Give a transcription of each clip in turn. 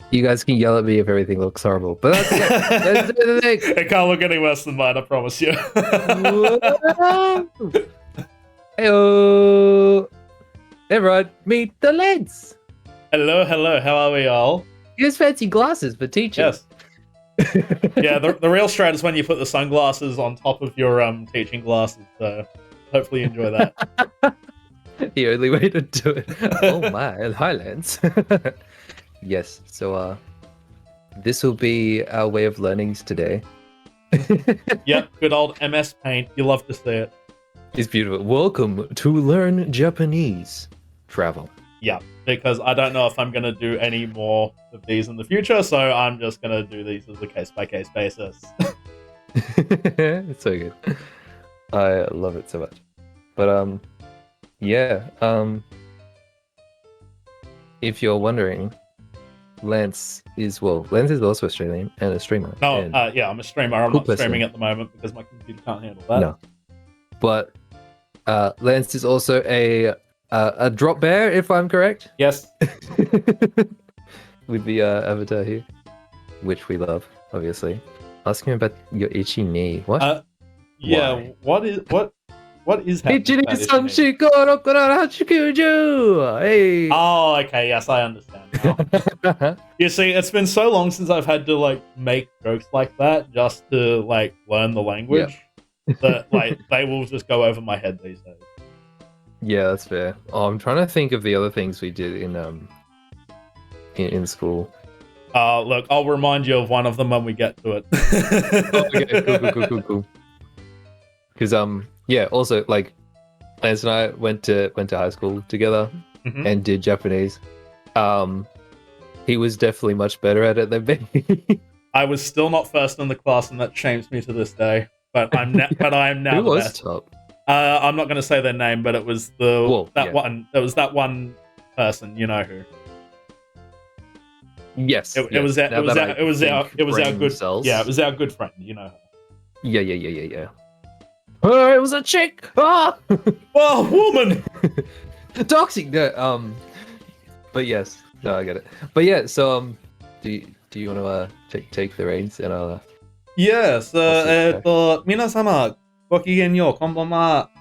You guys can yell at me if everything looks horrible, but that's okay. Let's do the thing. It can't look any worse than mine, I promise you. Heyo! Everyone, meet the lads. Hello, how are we all? Use fancy glasses for teaching. Yes. Yeah, the real strat is when you put the sunglasses on top of your teaching glasses, so hopefully you enjoy that. The only way to do it. Oh my, Highlands. Yes, so this will be our way of learnings today. Yep, good old MS Paint. You love to see it. It's beautiful. Welcome to Learn Japanese Travel. Yeah, because I don't know if I'm going to do any more of these in the future, so I'm just going to do these as a case-by-case basis. It's so good. I love it so much. But yeah, if you're wondering, Lance is also Australian and a streamer. No, and yeah, I'm a streamer. I'm cool not streaming person. at the moment because my computer can't handle that. No. But Lance is also a drop bear, if I'm correct. Yes. With the avatar here, which we love, obviously. Asking about your itchy knee. What? Yeah. Why? What is happening? Itchy with knee, that some issue? shiko, hey. Oh, okay. Yes, I understand now. You see, it's been so long since I've had to like make jokes like that just to like learn the language that like they will just go over my head these days. Yeah, that's fair. Oh, I'm trying to think of the other things we did in school. Look, I'll remind you of one of them when we get to it. Okay, cool. Because yeah, also like Lance and I went to high school together and did Japanese. He was definitely much better at it than me. I was still not first in the class, and that shames me to this day. But I am now Who the was best. top? I'm not going to say their name, but it was that one person. You know who? Yes, It was our good cells. Yeah, it was our good friend. You know her. Yeah. Oh, it was a chick. Ah, Oh, woman. toxic. No, but yes, no, I get it. But yeah, so do you want to take the reins and I'll Yes. 皆様、ごきげんよう、こんばんは。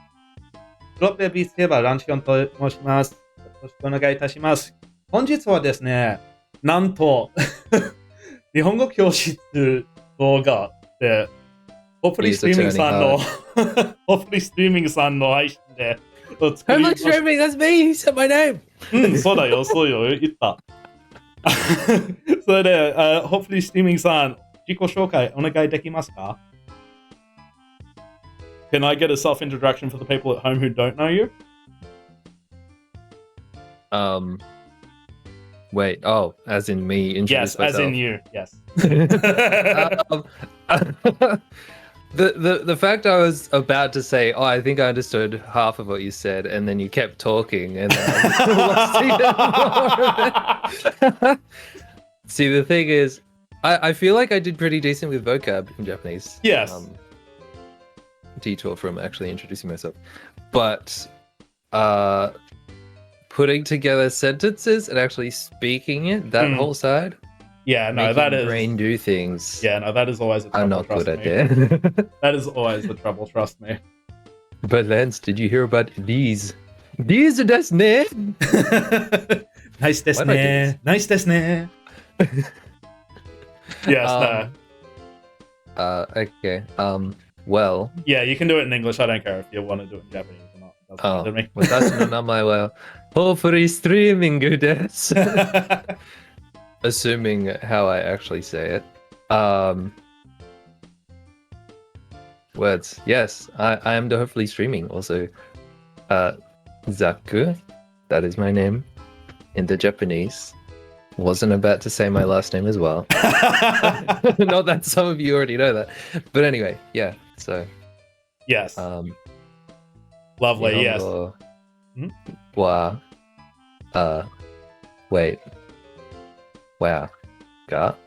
ドロップビーツテーバーランチョンと申します。よろしくお願いいたします。本日はですね、なんと、日本語教室動画で、ホップリーストリーミングさんの、ホップリーストリーミングさんの配信で、作りました。 streaming. That's me. He said my name. そうだよ、そうよ、言った。それで、ホップリーストリーミングさん、自己紹介お願いできますか? Can I get a self-introduction for the people at home who don't know you? Wait. Oh, as in me introduce Yes, myself. as in you. Yes. The fact I was about to say, oh, I think I understood half of what you said, and then you kept talking, and then See, the thing is, I feel like I did pretty decent with vocab in Japanese. Yes. Detour from actually introducing myself, but putting together sentences and actually speaking it, that whole side. Yeah, no, making that is brain do things. Yeah, no, that is always a trouble. I'm not good trust at me. that. That is always the trouble, trust me. But Lance, did you hear about these? These desu ne? Nice desu Why did I do ne. Nice desu ne. Yes, no. Okay. Well. Yeah, you can do it in English. I don't care if you want to do it in Japanese or not. It doesn't matter to me. 私の名前は Hopefully Streaming です。Assuming how I actually say it. Words. Yes, I am the hopefully streaming. Also, Zaku, that is my name in the Japanese. Wasn't about to say my last name as well. Not that some of you already know that. But anyway, yeah, so. Yes. Lovely, yes. Wa. Wait. Wow. Got?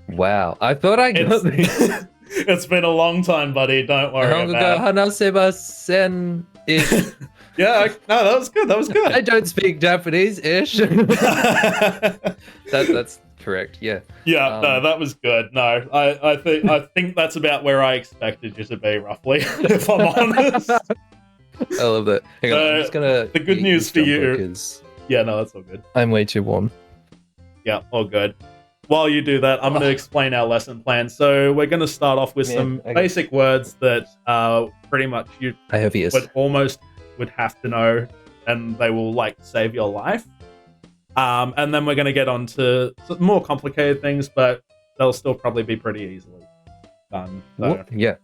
Wow. I thought I got this. It's been a long time, buddy. Don't worry about it. 話せませんish. Yeah, no, that was good. That was good. I don't speak Japanese-ish. That's correct. Yeah. Yeah, no, that was good. No, I think that's about where I expected you to be, roughly, if I'm honest. I love that. Hang on, I'm just gonna. The good news for you. Because yeah, no, that's all good. I'm way too warm. Yeah, all good. While you do that, I'm going to explain our lesson plan. So we're going to start off with some basic words that pretty much you would have to know, and they will like save your life. And then we're going to get on to some more complicated things, but they'll still probably be pretty easily done. So. Yeah.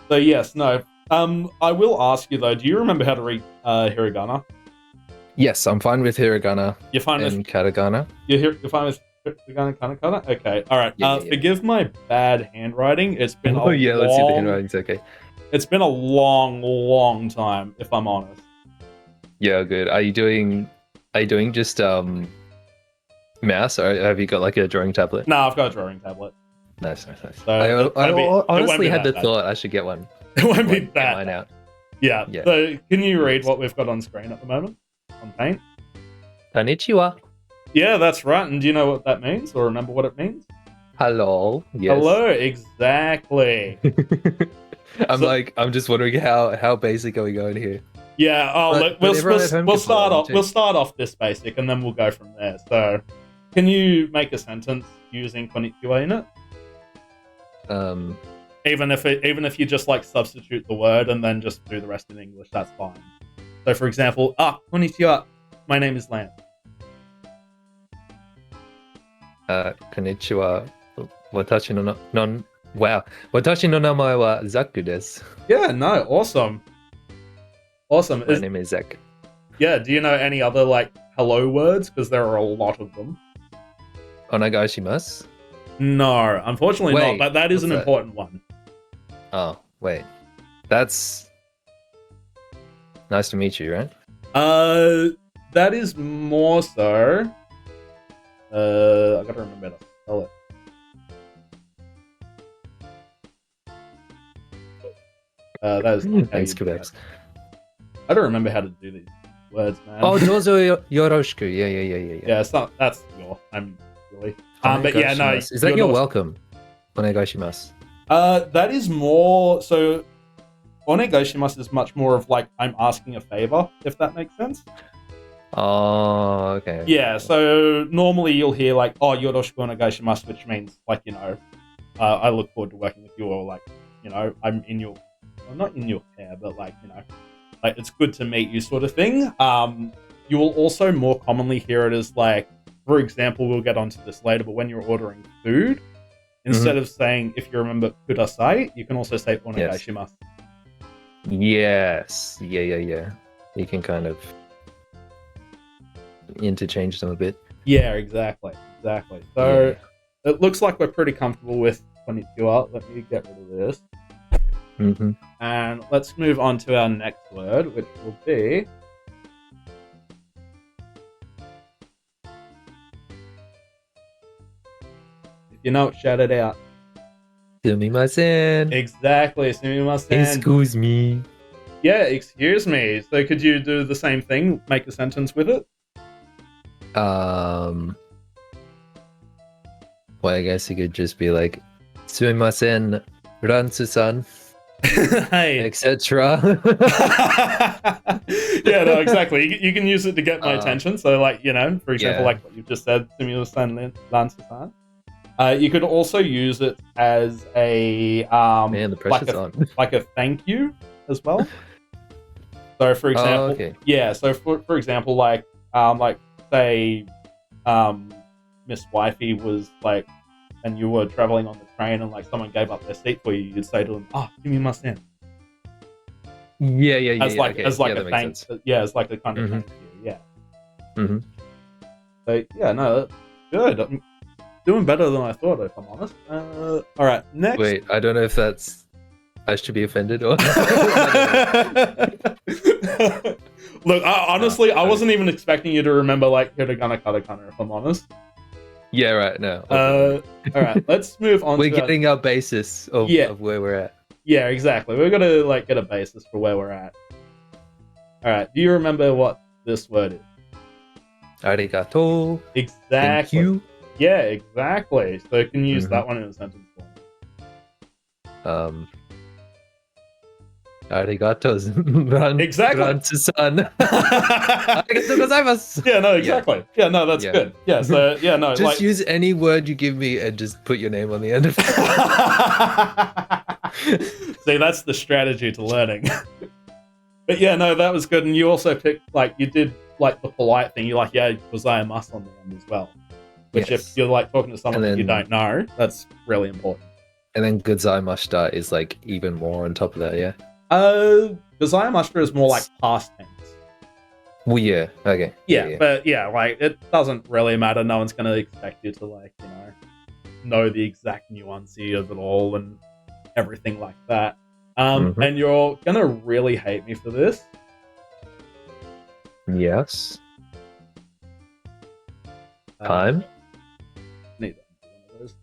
So yes, no. I will ask you though. Do you remember how to read hiragana? Yes, I'm fine with hiragana. You're fine with katakana. You're fine with hiragana. Okay, all right. Yeah. Forgive my bad handwriting. It's been let's see if the handwriting's okay. It's been a long time, if I'm honest. Yeah, good. Are you doing just mouse, or have you got like a drawing tablet? No, I've got a drawing tablet. Nice. So I honestly had the thought I should get one. It won't be that. Mine out. Yeah. So can you read what we've got on screen at the moment on Paint? Konnichiwa. Yeah, that's right. And do you know what that means, or remember what it means? Hello. Yes. Hello. Exactly. I'm just wondering how basic are we going here? Yeah. We'll start off. We'll start off this basic, and then we'll go from there. So, can you make a sentence using konnichiwa in it? Even if you just like substitute the word and then just do the rest in English, that's fine. So, for example, konnichiwa. My name is Lance. Konnichiwa. Watashi no namae wa Zaku desu. Yeah, no, awesome. My name is Zach. Yeah, do you know any other like hello words? Because there are a lot of them. Onegaishimasu? No, unfortunately not, but that is an important one. Oh, wait. That's nice to meet you, right? That is more so. I gotta remember how to spell it. That is thanks, Quebec. I don't remember how to do these words, man. Oh, dozo yoroshiku. Yeah. Yeah, it's not. That's your. I'm really. But yeah, no. Is that you're welcome? Onegaishimasu. That is more so. Onegaishimasu is much more of like I'm asking a favor, if that makes sense. Oh, okay. Yeah, so normally you'll hear like, oh, yoroshiku onegaishimasu, which means like, I look forward to working with you, or like, I'm in your, well, not in your care, but like, like it's good to meet you sort of thing. You will also more commonly hear it as like, for example, we'll get onto this later, but when you're ordering food, instead of saying, if you remember kudasai, you can also say onegaishimasu. Yes. Yeah. You can kind of interchange them a bit. Yeah, exactly. So it looks like we're pretty comfortable with konnichiwa. Let me get rid of this. And let's move on to our next word, which will be if you know it, shout it out. Sumimasen. Exactly, sumimasen. Excuse me. Yeah, excuse me. So could you do the same thing? Make a sentence with it? Well, I guess you could just be like, sumimasen, Ransu-san, hey, etc. Yeah, no, exactly. You can use it to get my attention. So, like, for example, like what you've just said, sumimasen, Ransu-san. You could also use it as a man, the pressure's on. Like a thank you as well. So, for example, yeah. So, for example, like say, Miss Wifey was like, and you were traveling on the train, and like someone gave up their seat for you, you'd say to them, sumimasen. Yeah. As like a thank, as like a kind of thank you, yeah. So yeah, no, that's good. I'm doing better than I thought, if I'm honest. All right, next. Wait, I don't know if I should be offended or. Look, honestly, I wasn't even expecting you to remember like hiragana, katakana, if I'm honest. Yeah, right. No. All right, let's move on. We're getting our basis of where we're at. Yeah, exactly. We're gonna like get a basis for where we're at. All right. Do you remember what this word is? Arigato. Exactly. Thank you. Yeah, exactly. So you can use Mhm. that one in a sentence form. Arigato. Exactly. Ransu-san. Arigato gozaimasu. Yeah, no, exactly. Yeah, no, that's Yeah. good. Yeah, so yeah, no, Just use any word you give me and just put your name on the end of it. See, that's the strategy to learning. But yeah, no, that was good. And you also picked, like, you did, like, the polite thing. You're like, yeah, gozaimasu on the end as well. Which, Yes. if you're, like, talking to someone that you don't know, that's really important. And then gozaimashita is, like, even more on top of that, yeah? Gozaimashita is more like past tense. Well, yeah, okay. Yeah, but yeah, like, it doesn't really matter. No one's going to expect you to, like, know the exact nuances of it all and everything like that. And you're going to really hate me for this. Yes. Time? Neither. One of those.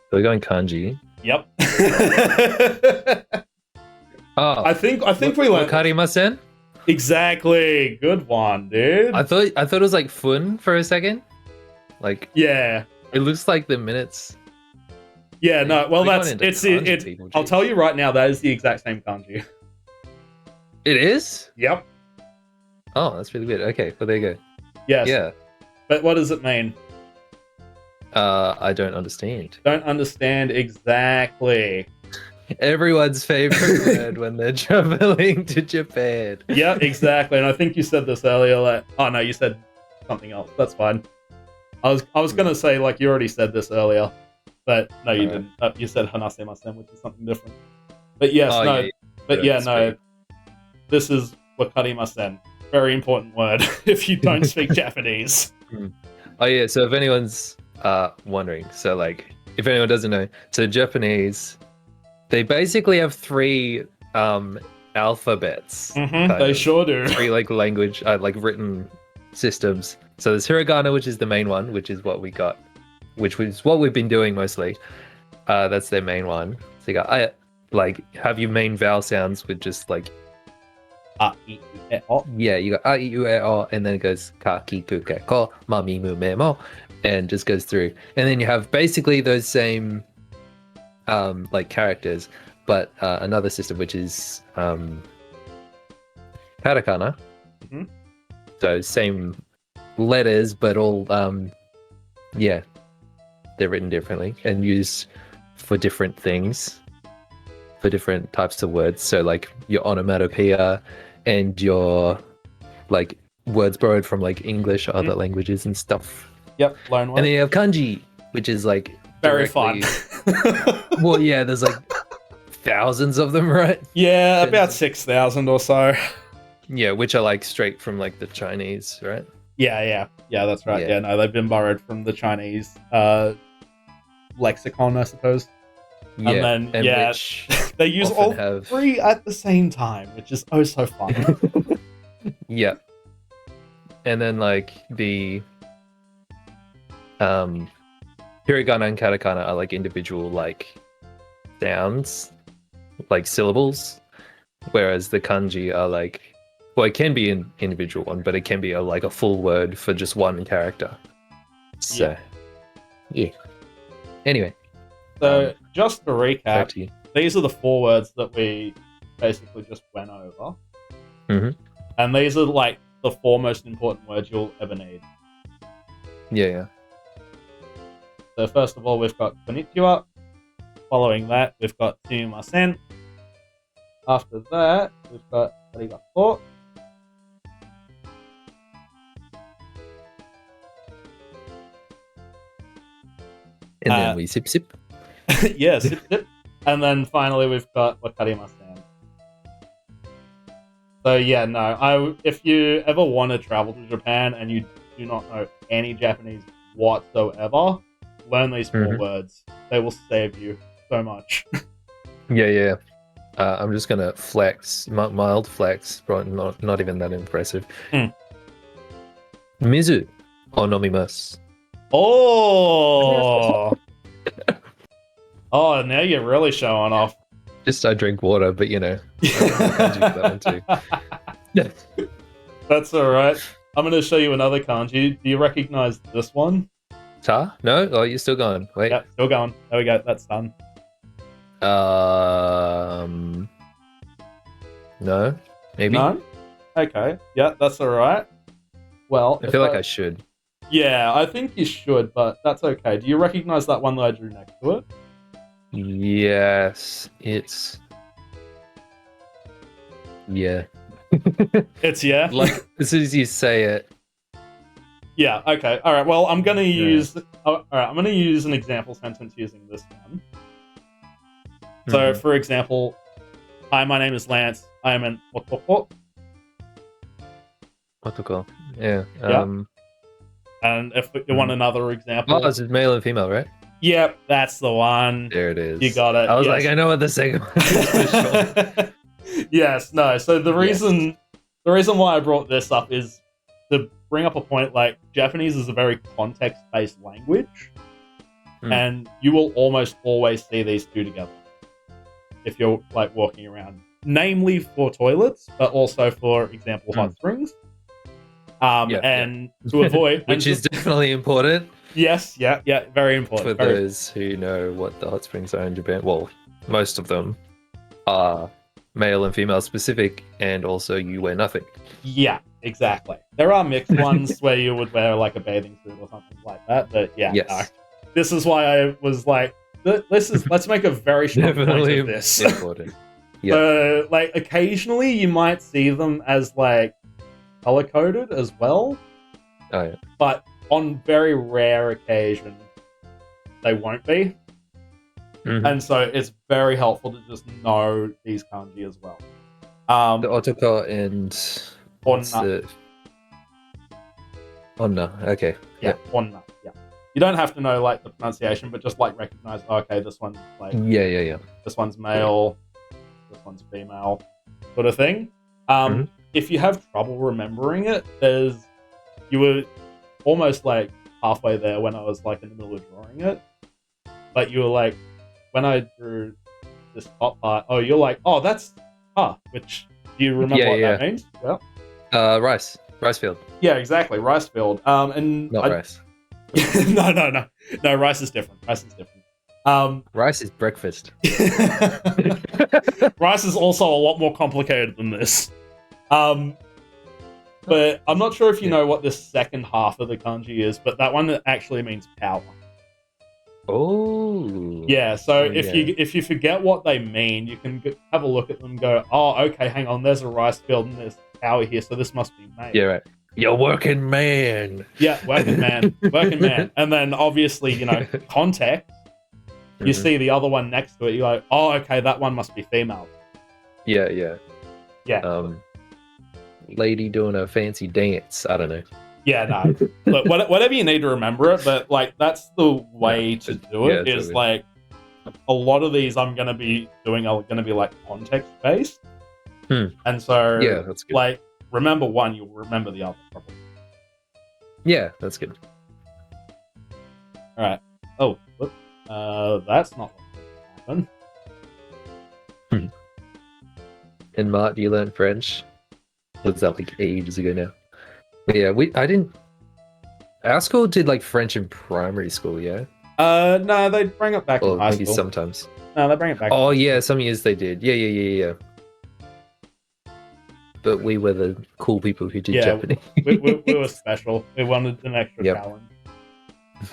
So we're going kanji. Yep. Oh, I think we learned wakarimasen? Exactly. Good one, dude. I thought it was like fun for a second. Like, yeah, it looks like the minutes. Yeah, no. Well, We that's got into it's kanji, it. people, I'll geez. tell you right now, that is the exact same kanji. It is? Yep. Oh, that's really weird. Okay, well there you go. Yes. Yeah. But what does it mean? I don't understand. Don't understand exactly. Everyone's favorite word when they're traveling to Japan. Yeah, exactly. And I think you said this earlier. Like, oh no, you said something else. That's fine. I was gonna say, like, you already said this earlier, but no, you didn't. You said hanasemasen, which is something different. But yes, no. Yeah. But yeah, no. This is wakarimasen. Very important word if you don't speak Japanese. Oh yeah. So if anyone's wondering, so like if anyone doesn't know, so Japanese, they basically have three alphabets. They sure do. Three like language, like written systems. So there's hiragana, which is the main one, which is what we got, which is what we've been doing mostly. That's their main one. So you got like have your main vowel sounds with just like A, I, U, E, O. Yeah, you got a, I, U, E, O, and then it goes ka, ki, ku, ke, ko, ma, mi, mu, me, mo, and just goes through. And then you have basically those same like characters, but another system which is katakana. So same letters, but all yeah, they're written differently and used for different things, for different types of words. So like your onomatopoeia and your like words borrowed from like English or other languages and stuff. Yep, learn one. And then you have kanji, which is like very fun. Well, yeah, there's like thousands of them, right? Yeah, about 6,000 or so. Yeah, which are like straight from like the Chinese, right? Yeah, that's right. Yeah, no, they've been borrowed from the Chinese lexicon, I suppose. Yeah, and then which they use all three at the same time, which is oh so fun. Yeah. And then like the hiragana and katakana are like individual like sounds, like syllables, whereas the kanji are like, well, it can be an individual one, but it can be like a full word for just one character. So yeah. Anyway, so just to recap, back to you. These are the 4 words that we basically just went over. And these are like the 4 most important words you'll ever need. Yeah. So first of all, we've got konnichiwa. Following that, we've got sumimasen. After that, we've got arigato. And then we sip. Yeah, sip. And then finally, we've got wakarimasen. So yeah, no, if you ever want to travel to Japan and you do not know any Japanese whatsoever, learn these 4 words. They will save you so much. Yeah. I'm just gonna flex, mild flex, but not even that impressive. Mizu onomimasu. Oh, Oh, now you're really showing off. Just I drink water, but you know. Kanji for that one too. That's all right. I'm going to show you another kanji. Do you recognize this one? Ta? No? Oh, you're still going. Wait. Yep, still going. There we go. That's done. No? Maybe? No? Okay. Yeah, that's all right. Well, I feel like I should. Yeah, I think you should, but that's okay. Do you recognize that one that I drew next to it? Yes. It's... Yeah. It's yeah? Like, as soon as you say it. Yeah, okay. All right, well, I'm going to use... I'm going to use an example sentence using this one. So, for example, hi, my name is Lance. I am an otoko. Otoko. Yeah. And if you want another example... Oh, this is male and female, right? Yep, that's the one. There it is. You got it. I was like, I know what the second one is for sure. Yes, no. So the reason why I brought this up is to bring up a point. Like, Japanese is a very context-based language, and you will almost always see these two together if you're like walking around. Namely for toilets, but also for example hot springs. And to avoid, which is definitely important. Yes, yeah, very important. For those who know what the hot springs are in Japan, well, most of them are male and female specific, and also you wear nothing. Yeah, exactly. There are mixed ones where you would wear like a bathing suit or something like that, but yeah. Yes. No. This is why I was like, let's make a very strong point of this. Important. Yeah. Like occasionally you might see them as like color coded as well. Oh yeah. But on very rare occasion, they won't be. And so it's very helpful to just know these kanji as well. The otoko and onna. Onna, okay. Yeah, onna, yeah. You don't have to know like the pronunciation, but just like recognize, okay, this one's like this one's male, this one's female, sort of thing. If you have trouble remembering it, you were almost like halfway there when I was like in the middle of drawing it. But you were like, when I drew this top part, you're like, that's which do you remember what that means? Well, rice field. Yeah, exactly, rice field. And not rice. No, rice is different. Rice is breakfast. Rice is also a lot more complicated than this. But I'm not sure if you know what this second half of the kanji is, but that one actually means power. Oh. Yeah, so if you forget what they mean, you can have a look at them and go, okay, hang on, there's a rice field and there's power here, so this must be made. Yeah, right. You're working man. Yeah, working man. And then obviously, context, you see the other one next to it, you're like, okay, that one must be female. Yeah. Lady doing a fancy dance. I don't know. Yeah, no. Look, whatever you need to remember it, but like that's the way to do it. Is like a lot of these I'm gonna be doing are gonna be like context based. And so that's good. Like remember one, you'll remember the other probably. Yeah, that's good. Alright. Oh, look. That's not what's gonna happen. And Mart, you learned French? Was that like ages ago now? But yeah, our school did like French in primary school, yeah? No, they bring it back in high maybe school. Sometimes. No, they bring it back. Oh yeah, some years they did. Yeah. But we were the cool people who did Japanese. we were special. We wanted an extra challenge.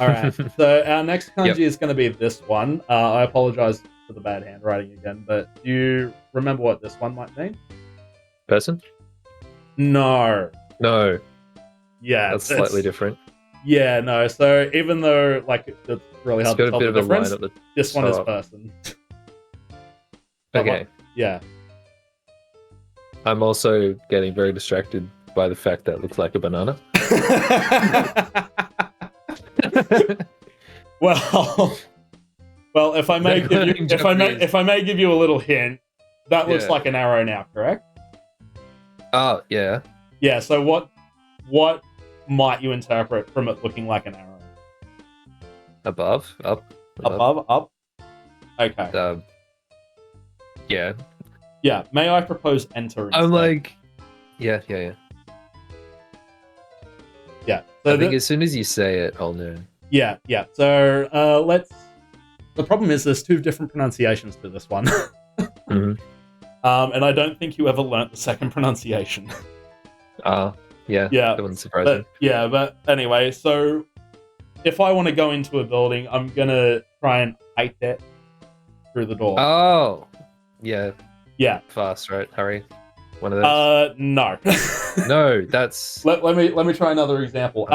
Alright, so our next kanji is going to be this one. I apologize for the bad handwriting again, but do you remember what this one might mean? Person? No. Yeah, that's slightly different. Yeah, no. So even though like it's really hard to tell the difference, this one is person. Okay. Yeah. I'm also getting very distracted by the fact that it looks like a banana. Well, if I may give you a little hint, that looks like an arrow now, correct? Oh, yeah. Yeah, so what might you interpret from it looking like an arrow? Above, up. Above, up. Okay. Yeah. Yeah. May I propose enter instead? I'm like, yeah. Yeah. I So think as soon as you say it, I'll know. Yeah. So let's. The problem is there's two different pronunciations to this one. Mm-hmm. And I don't think you ever learnt the second pronunciation. Yeah. That wouldn't surprise me. Yeah, but anyway, so if I want to go into a building, I'm gonna try and hike it through the door. Oh, yeah. Yeah. Fast, right? Hurry. One of those. No. No, that's. Let me try another example.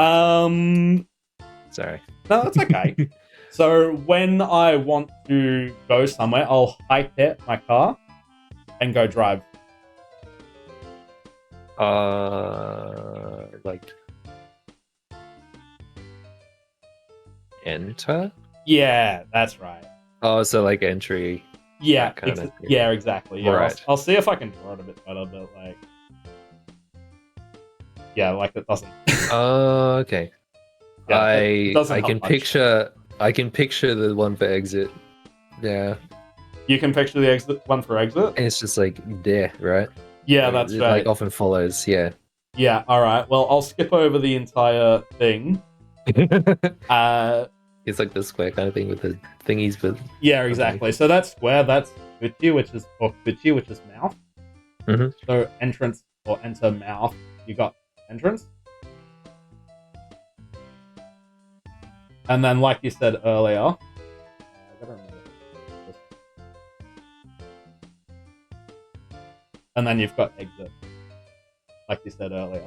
Sorry. No, that's okay. So when I want to go somewhere, I'll hike it my car and go drive. Like enter? Yeah, that's right. Oh, so like entry. Yeah, Kinda, yeah, exactly. Yeah, right. I'll see if I can draw it a bit better, but like, yeah, like it doesn't. Okay. Yeah, it doesn't I help can much. picture the one for exit. Yeah. You can picture the exit one for exit. And it's just like there, right? Yeah, Like, that's it, right. Like often follows, yeah. Yeah, all right. Well, I'll skip over the entire thing. It's like the square kind of thing with the thingies, but Yeah, exactly. So that's square. That's Gucci, which is mouth. Mm-hmm. So entrance or enter mouth. You got entrance. And then, like you said earlier, I gotta remember this. And then you've got exit, like you said earlier.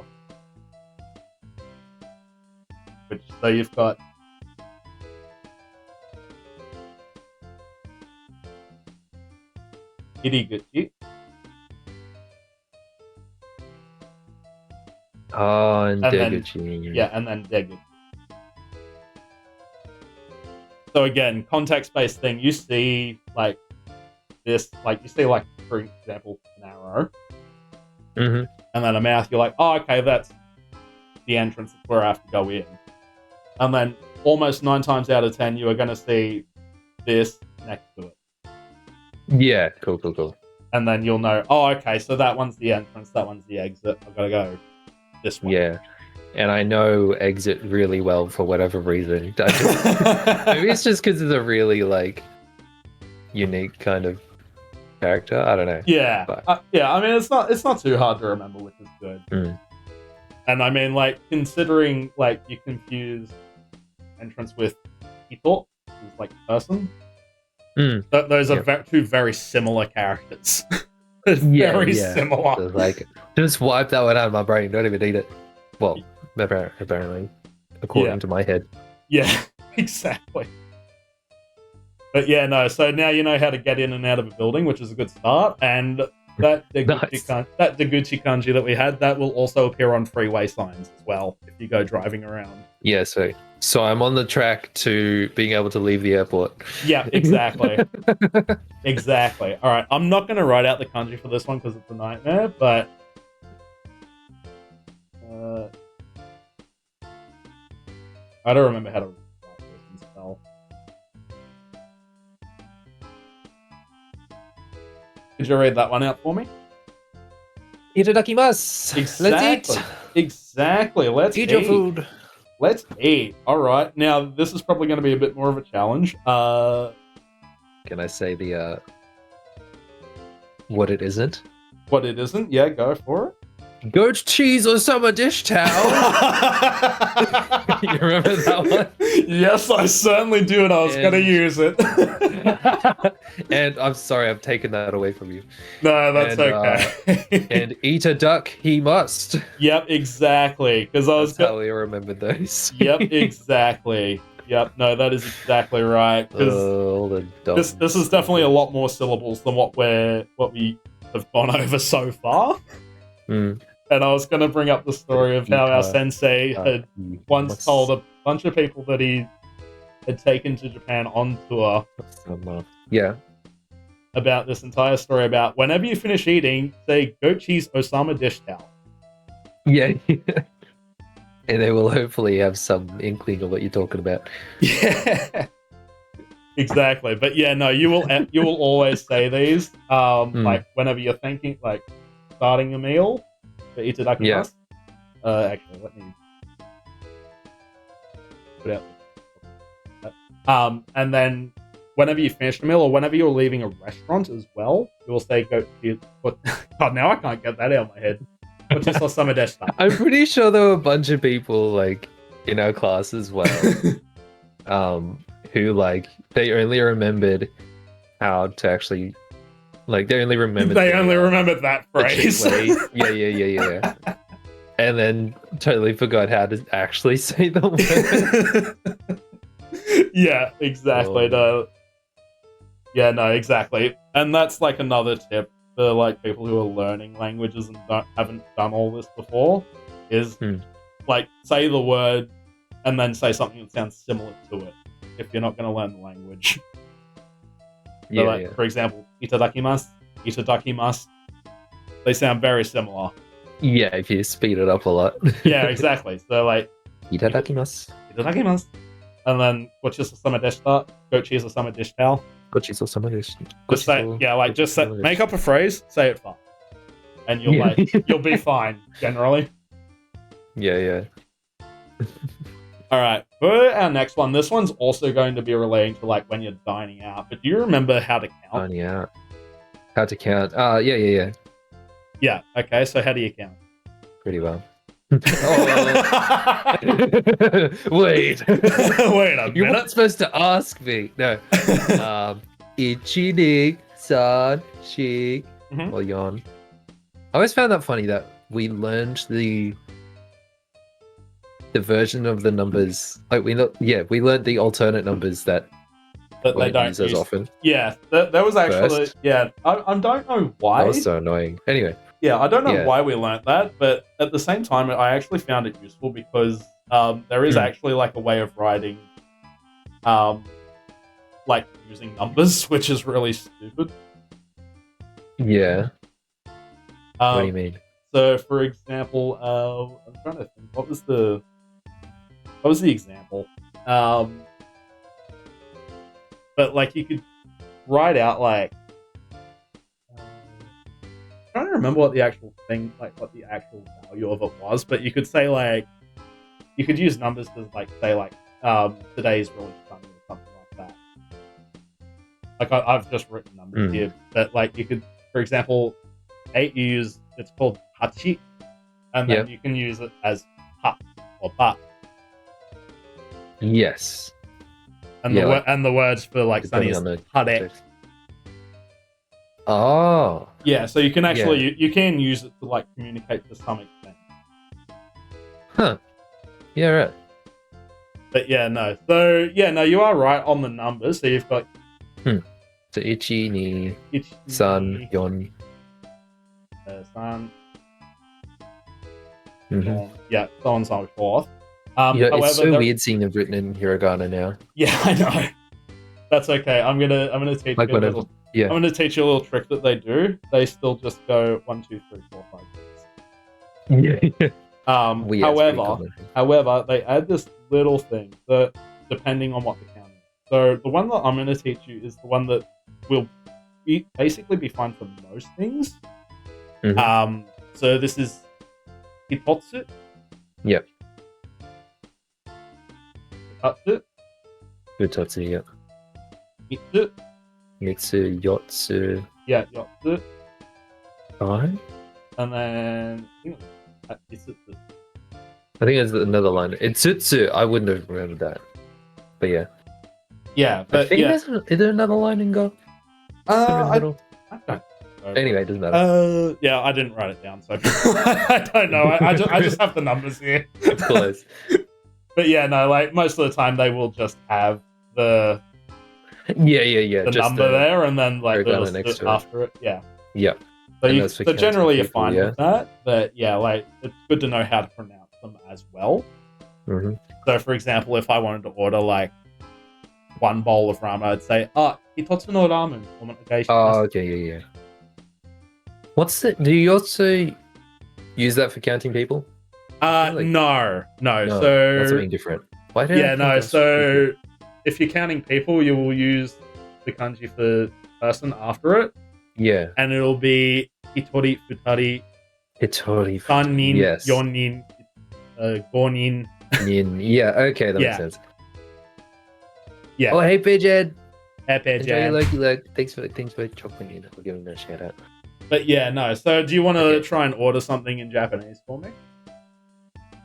So you've got Iriguchi. Oh, and then- Deguchi. Yeah, and then Deguchi. So again, context-based thing. You see like this, like you see like, for example, an arrow, Mm-hmm. and then a mouth. You're like, oh, okay, that's the entrance. That's where I have to go in. And then almost 9 times out of 10, you are going to see this next to it. Yeah, cool. And then you'll know, oh, okay, so that one's the entrance, that one's the exit. I've got to go this one. Yeah. And I know exit really well for whatever reason. Maybe it's just because it's a really like unique kind of character. I don't know. Yeah, But- yeah. I mean, it's not too hard to remember, which is good. Mm. And I mean, like considering like you confuse entrance with Ito, which is like person. Mm. Those are Yeah. two very similar characters. Very yeah. similar. So, like, just wipe that one out of my brain. Don't even need it. Well, apparently, according to my head. Yeah, exactly. But yeah, no. So now you know how to get in and out of a building, which is a good start. And that Deguchi kanji that we had, that will also appear on freeway signs as well if you go driving around. Yeah, so I'm on the track to being able to leave the airport. Yeah, exactly. Exactly. All right, I'm not going to write out the kanji for this one because it's a nightmare, but I don't remember how to write this and spell. Could you read that one out for me? Itadakimasu. Exactly. Exactly. Let's Eat your food. Let's eat. All right. Now, this is probably going to be a bit more of a challenge. Can I say the what it isn't? What it isn't? Yeah, go for it. Goat cheese or summer dish towel. You remember that one? Yes, I certainly do, and I was going to use it. And I'm sorry, I've taken that away from you. No, that's And, okay. And eat a duck, he must. Yep, exactly. Because I was That's how we remembered those. Yep, exactly. Yep, no, that is exactly right. Because this is definitely a lot more syllables than what we have gone over so far. Mm. And I was going to bring up the story of how our sensei had once told a bunch of people that he had taken to Japan on tour Yeah. about this entire story about whenever you finish eating, say goat cheese Osama dish towel. Yeah. And they will hopefully have some inkling of what you're talking about. Yeah. Exactly. But yeah, no, you will always say these. Like whenever you're thinking, like starting a meal. For itadakimasu. Actually, let me put out. And then whenever you finish the meal or whenever you're leaving a restaurant as well, you will say go. God, now I can't get that out of my head. I'm pretty sure there were a bunch of people like in our class as well, who like they only remembered how to actually, like they only remembered remembered that phrase. Yeah. And then totally forgot how to actually say the word. Yeah, exactly. No. Yeah, no, exactly. And that's like another tip for like people who are learning languages and haven't done all this before is like say the word and then say something that sounds similar to it if you're not going to learn the language. So for example, itadakimasu, they sound very similar. Yeah, if you speed it up a lot. Yeah, exactly. So like itadakimasu. And then gochisousama deshita, gochisousama dish towel. Gochisousama desu. Just say, make up a phrase, say it fast. And you'll be fine, generally. Yeah. Alright, for our next one, this one's also going to be relating to like when you're dining out, but do you remember how to count? Dining out. How to count? Yeah. Yeah, okay, so how do you count? Pretty well. Wait Wait a minute. You weren't supposed to ask me. No. Ichi, san, shi, or yon. I always found that funny that we learned the version of the numbers. Like we learned the alternate numbers that they don't use as often. Yeah, that was actually I don't know why. That was so annoying. Anyway. Yeah, I don't know why we learnt that, but at the same time, I actually found it useful because there is actually like a way of writing, like using numbers, which is really stupid. Yeah. What do you mean? So, for example, I'm trying to think. What was the example? But like you could write out like. I don't remember what the actual thing, like what the actual value of it was, but you could say like, you could use numbers to like say like, today's really funny or something like that. Like I've just written numbers here, but like you could, for example, 8 it's called hachi, and then you can use it as ha or ba. Yes. And the words for like sunny is hare. Oh. Yeah, so you can actually you can use it to like communicate to some extent. Huh. Yeah, right. But So you are right on the numbers. So you've got So ichi, ni, san, yon. San. Yon. Yeah, so on and so forth. However, it's so weird seeing them written in hiragana now. Yeah, I know. That's okay. I'm gonna teach like you a little. Yeah. I'm going to teach you a little trick that they do. They still just go 1, 2, 3, 4, 5, 6. Yeah. However, they add this little thing that, depending on what the count is. So the one that I'm going to teach you is the one that will basically be fine for most things. So this is hitotsu. Yep. Hitotsu. Hitotsu, yep. Mitsu. Mitsu, yotsu. Yeah, yotsu. Five? And then I think it's another line. Itsutsu, I wouldn't have remembered that. But yeah. Yeah, but is there another line in Go? I don't know. Anyway, it doesn't matter. Yeah, I didn't write it down, so I don't know. I just have the numbers here. It's close. But yeah, no, like most of the time they will just have the the just number there, and then like the after it. Yeah. So generally you're fine with that, but yeah, like it's good to know how to pronounce them as well. So for example, if I wanted to order like 1 bowl of ramen, I'd say hitotsu no ramen. Oh, okay, yeah. What's it? Do you also use that for counting people? No. So that's something different. Why do if you're counting people, you will use the kanji for person after it, Yeah. and it'll be hitori, futari, Hitori. sannin, Yes. yonin, gonin. Nin. Yeah, okay, that Yeah. makes sense. Yeah. Oh, hey, Pigeon. Pepe Enjoy your Jan. look. Thanks for chopping in. We're giving that a shout out. But yeah, no. So do you want to Okay. try and order something in Japanese for me?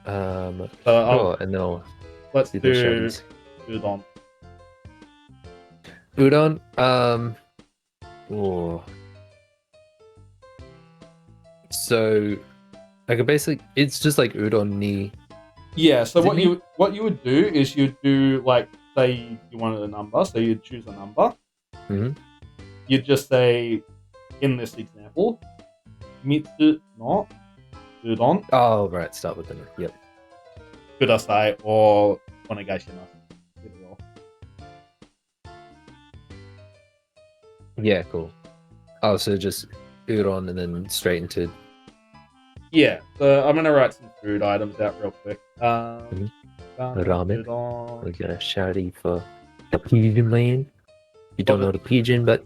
So I'll- and then I'll Let's do the do shouties. udon. Udon. Oh. So, I could basically, it's just like udon ni. Yeah. So Didn't what you would do is you'd do like, say you wanted a number, so you'd choose a number. Mhm. You'd just say, in this example, mitsu no udon Oh, right. Start with the number. Yep. kudasai or onegai shimasu. Either or. Yeah, cool. Oh, so just udon and then straight into. Yeah. So I'm gonna write some food items out real quick. Ramen. Udon. We got a shouty for the pigeon man. You don't know the pigeon, but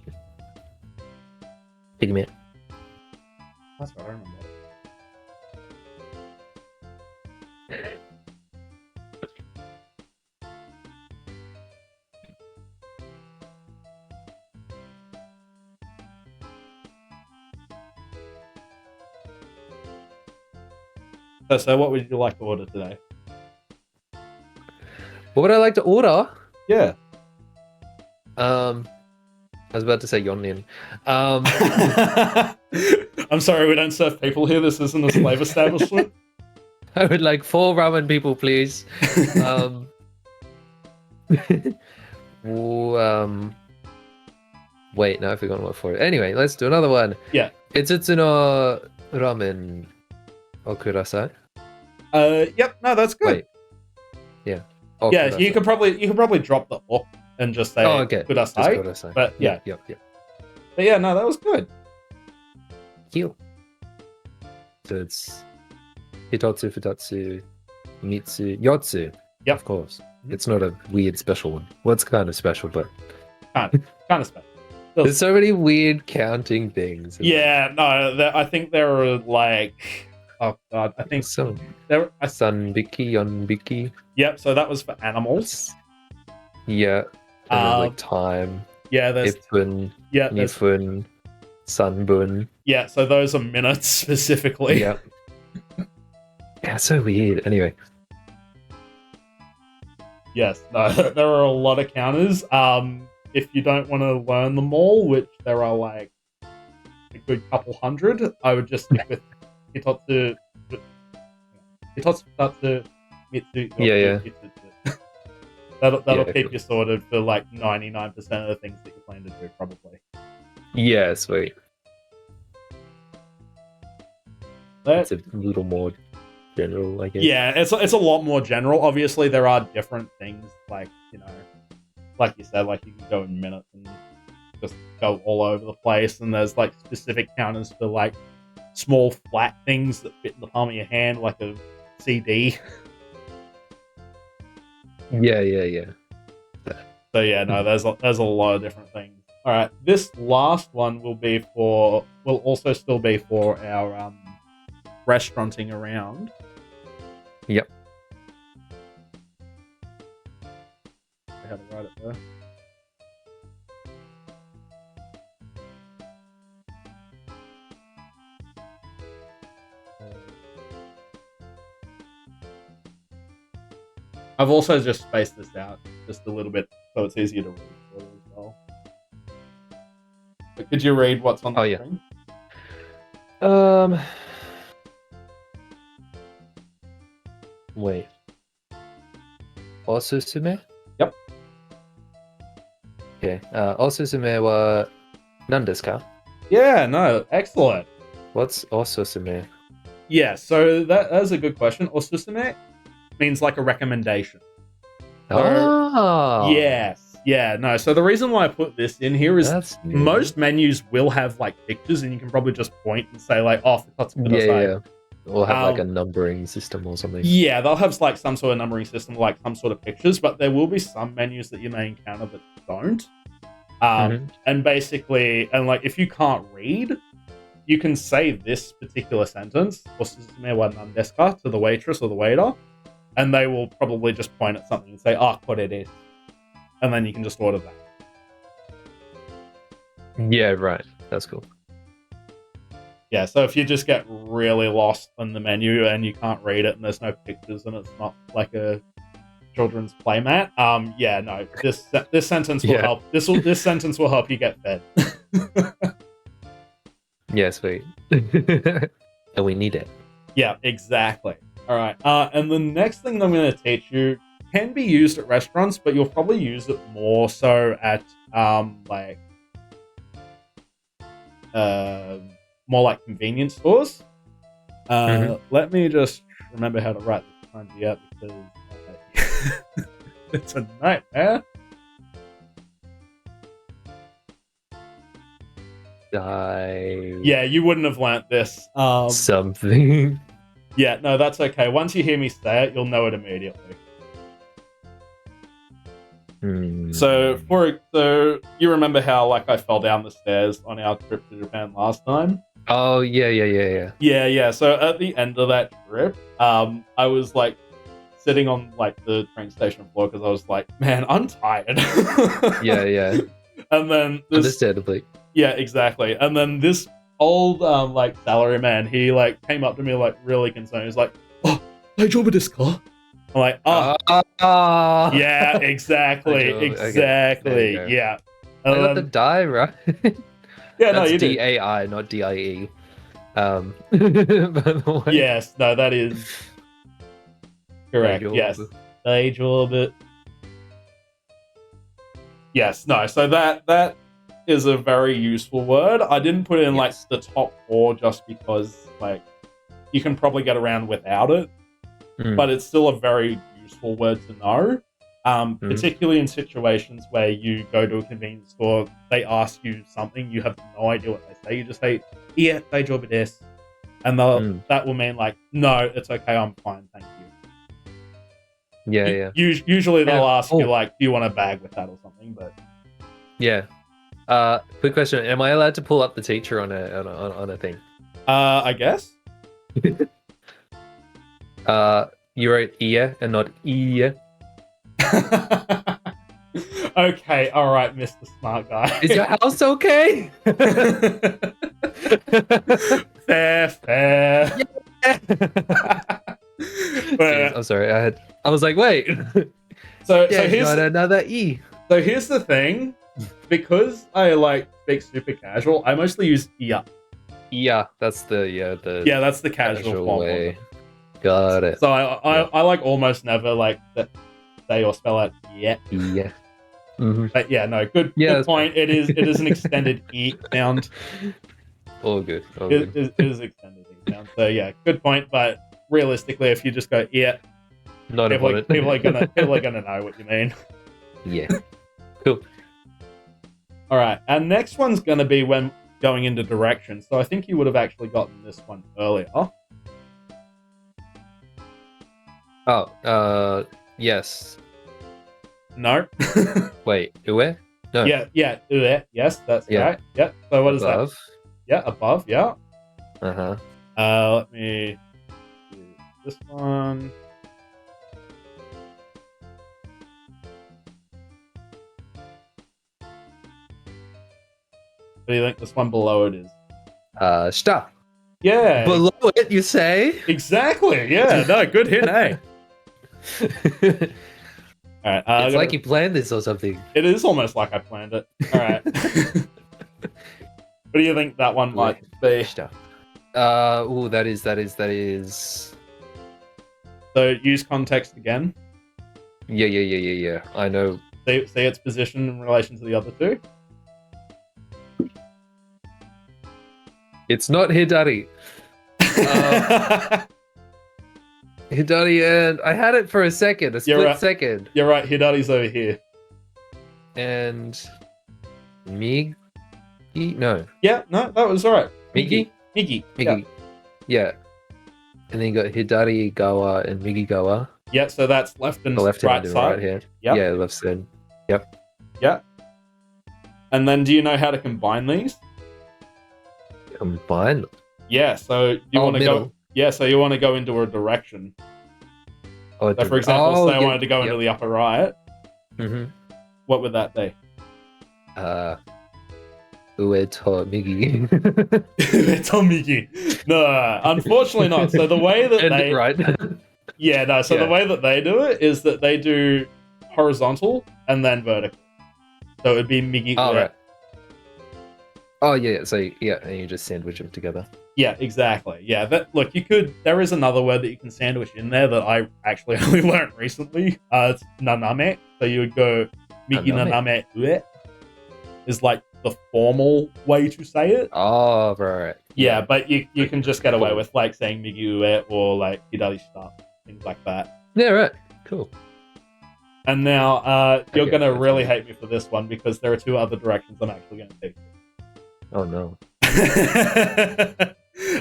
pigment. That's what I remember. So what would you like to order today? What would I like to order? Yeah. I was about to say yonin. I'm sorry, we don't serve people here. This isn't a slave establishment. I would like 4 ramen people, please. Wait, no, I forgot what for. Anyway, let's do another one. Yeah. Itsutsu no ramen o kudasai. Yep, no, that's good. Wait. Yeah. O Yeah, kudasai. you could probably drop the "o" and just say okay. Just kudasai. kudasai. But yeah. Yep. But yeah, no, that was good. Cute. So it's hitotsu, futatsu, mitsu, yotsu. Yep. Of course. Mhm. It's not a weird special one. Well, it's kind of special, but Kind of special. there's so many weird counting things. Yeah, no, I think there are like, oh god, I think Some there. Sanbiki, Yonbiki. Yep, so that was for animals. Yeah. And then like time, Yeah, there's Ipun, there's, Nifun, Sunbun. yeah. So those are minutes specifically. Yeah. Yeah, so weird. Anyway. Yes, no, there are a lot of counters. If you don't want to learn them all, which there are like a good couple hundred, I would just stick with Hitotsu, Tatsu, Mitsu. Yeah. Itsutsu. That'll Yeah, keep cool. you sorted for like 99% of the things that you plan to do, probably. Yeah, sweet. That- It's a little more general, I guess. Yeah, it's a lot more general. Obviously, there are different things, like, you know, like you said, like you can go in minutes and just go all over the place, and there's like specific counters for like small flat things that fit in the palm of your hand, like a CD. Yeah. So yeah, no, there's a lot of different things. All right, this last one will also still be for our restauranting around. Yep. I had to write it there. I've also just spaced this out just a little bit so it's easier to read for you as well. But could you read what's on the screen? Wait. Osusume? Yep. Okay. Osusume wa nan desu ka? Yeah, no, excellent. What's osusume? Yeah, so that's a good question. Osusume means like a recommendation. So, yes, yeah, no. So the reason why I put this in here is That's new. most menus will have like pictures, and you can probably just point and say like, "Oh, that's kudasai." Yeah. Or have like a numbering system or something. Yeah, they'll have like some sort of numbering system, like some sort of pictures, but there will be some menus that you may encounter that don't. And basically, and like if you can't read, you can say this particular sentence, "Osusume wa nan desu ka?" to the waitress or the waiter, and they will probably just point at something and say, "Ah, kore desu," and then you can just order that. Yeah, right. That's cool. Yeah, so if you just get really lost in the menu and you can't read it and there's no pictures and it's not like a children's playmat, yeah, no, this sentence will help. This sentence will help you get fed. Yeah, sweet. And we need it. Yeah, exactly. All right, and the next thing that I'm going to teach you can be used at restaurants, but you'll probably use it more so at more like convenience stores. Let me just remember how to write this kanji out because it's a nightmare. Yeah, you wouldn't have learnt this. Something. Yeah, no, that's okay. Once you hear me say it, you'll know it immediately. So you remember how like I fell down the stairs on our trip to Japan last time? Oh yeah. Yeah. So at the end of that trip, I was like sitting on like the train station floor because I was like, man, I'm tired. Yeah. And then understandably. Yeah, exactly. And then this old like salaryman, he like came up to me like really concerned. He's like, "Oh, daijoubu desu ka?" I'm like, yeah, exactly. Okay. Yeah. I got the die right. Yeah, that's you did. DAI, not DIE. By the way. Yes, no, that is correct. Yes, daijoubu. Yes, no. So that is a very useful word. I didn't put it in like the top 4 just because like you can probably get around without it. But it's still a very useful word to know, particularly in situations where you go to a convenience store, they ask you something, you have no idea what they say, you just say, "Yeah, daijoubu desu," and that will mean like, "No, it's okay, I'm fine, thank you." Yeah. Usually they'll ask you like, "Do you want a bag with that or something?" But yeah. Quick question: am I allowed to pull up the teacher on a thing? I guess. You wrote "ia" and not "ia." Okay, all right, Mr. Smart Guy. Is your house okay? Fair. Yeah. Jeez, I'm sorry. I was like, wait. So here's got another E. So here's the thing, because I like speak super casual, I mostly use ia. Yeah, that's that's the casual form way. of it. Got it. So I like almost never like say or spell out yet. Yeah. But yeah, no, good point. It is an extended e sound. All good. It is extended e sound. So yeah, good point. But realistically, if you just go not important. People are gonna know what you mean. Yeah. Cool. All right, our next one's gonna be when going into directions. So I think you would have actually gotten this one earlier. Oh, yes. No. Wait, ue? No. Yeah, ue. Yes, that's right. Yeah. So what is that? Above. Yeah, above. Yeah. Uh-huh. Let me do this one. What do you think this one below it is? Shita. Yeah. Below it, you say? Exactly. Yeah. No, good hint, eh? All right. It's like you planned this or something. It is almost like I planned it. All right. What do you think that one might be? Shita. That is. So use context again. Yeah. I know. See its position in relation to the other two. It's not Hidari. Hidari, and I had it for a second, split second. You're right, Hidari's over here. And Migi? No. Yeah, no, that was alright. Migi? Migi. Yeah. And then you got Hidari Gawa and Migi Gawa. Yeah, so that's left and The left right hand and side. right hand. Yep. Yeah, left side. Yep. Yeah. And then do you know how to combine these? Combine. Yeah, so you want to middle. go. Yeah, so you want to go into a direction. Oh, So, for example, say I wanted to go into the upper right. Mm-hmm. What would that be? Ue to Migi. Tomiki. No, unfortunately not. So the way that And they right. Yeah, no, so Yeah. the way that they do it is that they do horizontal and then vertical. So it would be Migi. Oh, right. Oh, yeah. So, yeah, and you just sandwich them together. Yeah, exactly. Yeah, look, you could. There is another word that you can sandwich in there that I actually only learned recently. It's naname. So you would go Migi naname ue is like the formal way to say it. Oh, right. Yeah, but you can just get away with like saying Migi ue or like hidari shita, things like that. Yeah, right. Cool. And now you're Okay, going to that's really good. hate me for this one because there are two other directions I'm actually going to take you. Oh, no.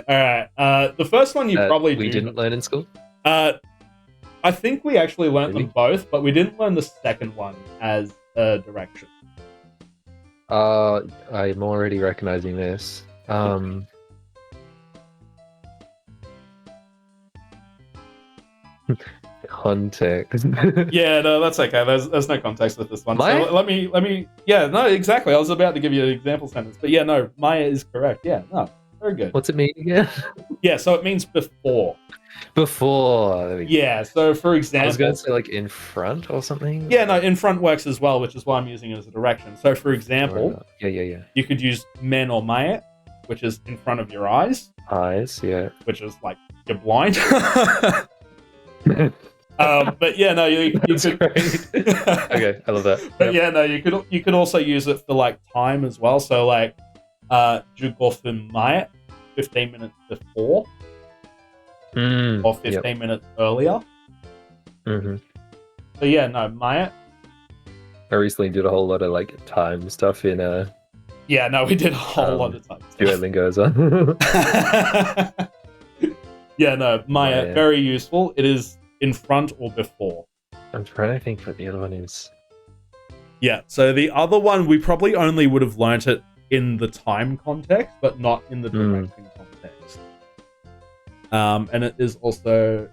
All right. The first one you probably we do. didn't learn in school? I think we actually learnt Maybe. them both, but we didn't learn the second one as a direction. I'm already recognizing this. Context. Yeah, no, that's okay. There's no context with this one. Maya? So let me. Yeah, no, exactly. I was about to give you an example sentence, but yeah, no, Maya is correct. Yeah, no, very good. What's it mean again? Yeah, so it means before. Before. There we go. Yeah, so for example, I was going to say like in front or something. yeah, no, in front works as well, which is why I'm using it as a direction. So for example, Yeah. you could use men or Maya, which is in front of your eyes, Eyes, yeah. which is like you're blind. But yeah, no, you That's could. great. Okay, I love that. But yeah, no, you could also use it for like time as well. So like, 15分前, 15 minutes before, or 15 minutes earlier. Mm-hmm. So yeah, no, Maya. I recently did a whole lot of like time stuff in Yeah, no, we did a whole lot of time. Duolingo as well. Yeah, no, Maya, Maya. very useful. It is in front or before. I'm trying to think what the other one is. Yeah, so the other one, we probably only would have learnt it in the time context, but not in the direction context. And it is also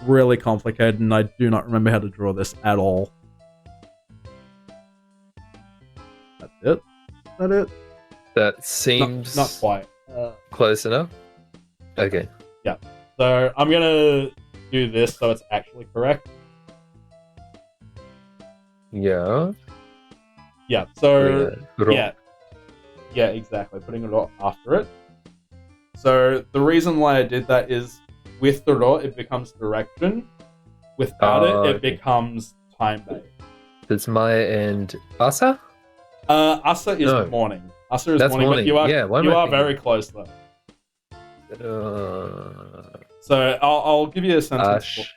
really complicated, and I do not remember how to draw this at all. That's it. Is that it? That seems Not quite. close enough. Okay. So I'm gonna do this so it's actually correct. Yeah. Yeah. So Ro. yeah, exactly. Putting it all after it. So the reason why I did that is with the ro, it becomes direction. Without it okay. becomes time based. It's Maya and Asa? Asa is No. morning. Asa is That's morning, morning. but you are Yeah, why am I thinking- very close though. So I'll give you a sentence. Ash.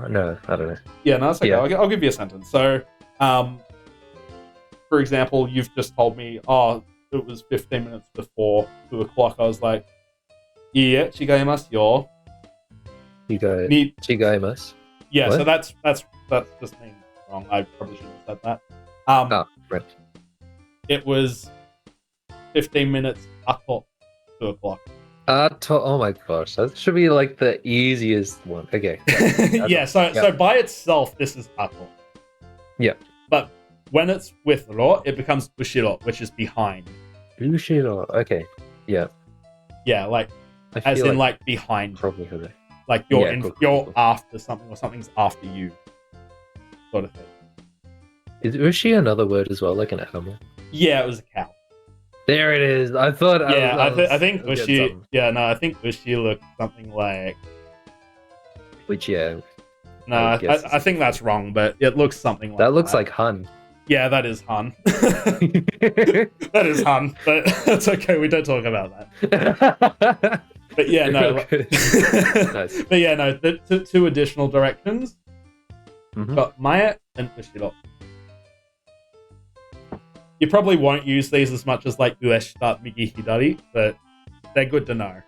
No, I don't know. Yeah, no, that's okay. Yeah. I'll give you a sentence. So, for example, you've just told me, oh, it was 15 minutes before 2 o'clock. I was like, yeah, chigaimasu yo. Chigaimasu. Yeah, What? so that's just me wrong. I probably shouldn't have said that. Oh, right. It was 15 minutes ato 2 o'clock. Oh my gosh, that should be like the easiest one. Okay. Yeah, so by itself, this is ato. Yeah. But when it's with ro, it becomes ushiro, which is behind. Ushiro. Okay. Yeah. Yeah, like I as feel in like behind. probably heard it. Like you're Yeah, cool. you're after something or something's after you, sort of thing. Is Ushi another word as well, like an animal? Yeah, it was a cow. There it is. I thought. Yeah, I think I was getting Ushi. something. Yeah, no, I think Ushi looked something like. Which yeah, No, I I guess I think that's wrong, but it looks something like that looks like Hun. Yeah, that is Han. That is Han, but that's okay. We don't talk about that. But yeah, no. Okay. Nice. But yeah, no. The two additional directions. Mhm. Got Maya and Ushiro. You probably won't use these as much as like Ueshita, Migi, Hidari, but they're good to know.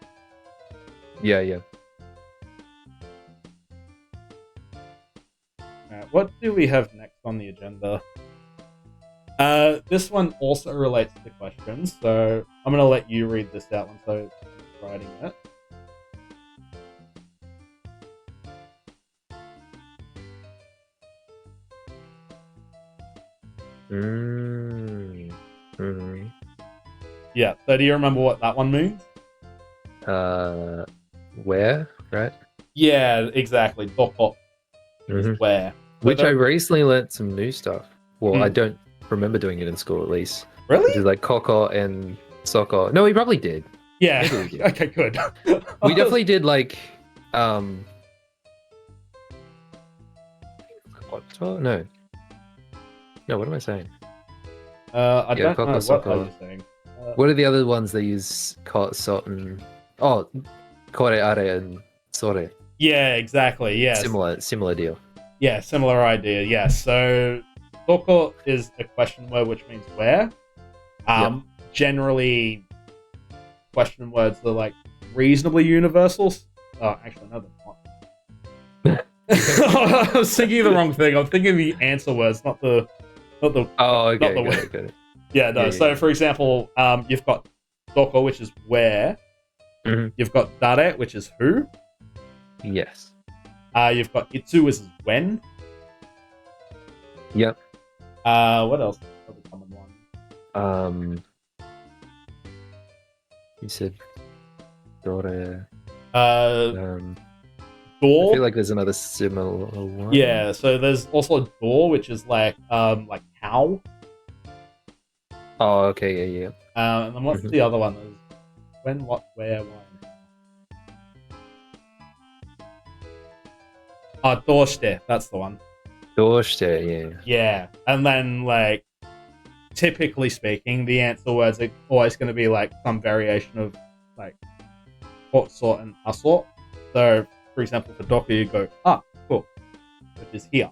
Yeah. What do we have next on the agenda? This one also relates to questions, so I'm going to let you read this out one, so I'm writing it. Yeah, so do you remember what that one means? Where, right? Yeah, exactly. Doko is where. Which I recently learnt some new stuff. Well, I don't remember doing it in school, at least. Really? Which is like koko and soko. No, we probably did. Yeah. Maybe we did. Okay, good. We definitely did like no. No, what am I saying? I don't koko, know. What are soko. you saying? What are the other ones they use? Salt and kore are and sore. Yeah, exactly. Yes. Similar deal. Yeah, similar idea. Yes. So, doko is a question word which means where. Generally, question words are like reasonably universal. Oh, actually, no, they're not. I was thinking of the wrong thing. I'm thinking of the answer words, not the. Oh, okay. Not the Got it. Yeah, no. So, for example, you've got doko, which is where. You've got dare, which is who. Yes. You've got itsu, which is when. Yep. What else? Another common one. You said dore. Door. I feel like there's another similar one. Yeah, so there's also door, which is like how. Oh, okay, yeah. And then what's the other one? There's when, what, where, why. Dorshte, that's the one. Dorshte, yeah. Yeah, and then like typically speaking, the answer words are always going to be like some variation of like sort and asort. So, for example, for doku, you go cool, which is here,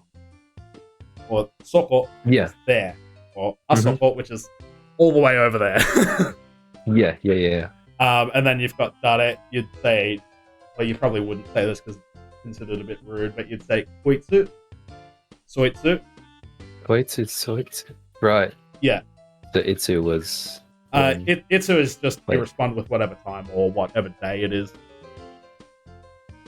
or soko, which is there, or asoko, which is all the way over there. Yeah. And then you've got dare. You'd say, well, you probably wouldn't say this because considered a bit rude, but you'd say koitsu, soitsu. Koitsu, soitsu. Right. Yeah. The itsu was... itsu is just you respond with whatever time or whatever day it is.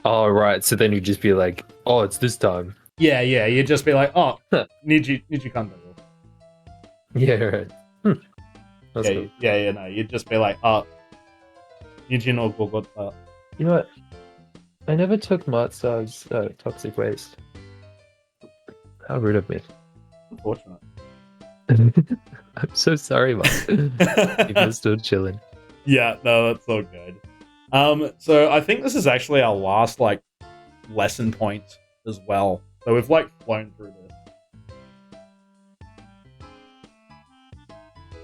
Oh, right. So then you'd just be like, oh, it's this time. Yeah. You'd just be like, oh, niji kanda. Yeah, right. Cool. No. You'd just be like, oh, niji no gogota. You know what? I never took Matsu's toxic waste. How rude of me. Unfortunate. I'm so sorry, Matsu. People are still chilling. Yeah, no, that's all good. So I think this is actually our last lesson point as well. So we've flown through this.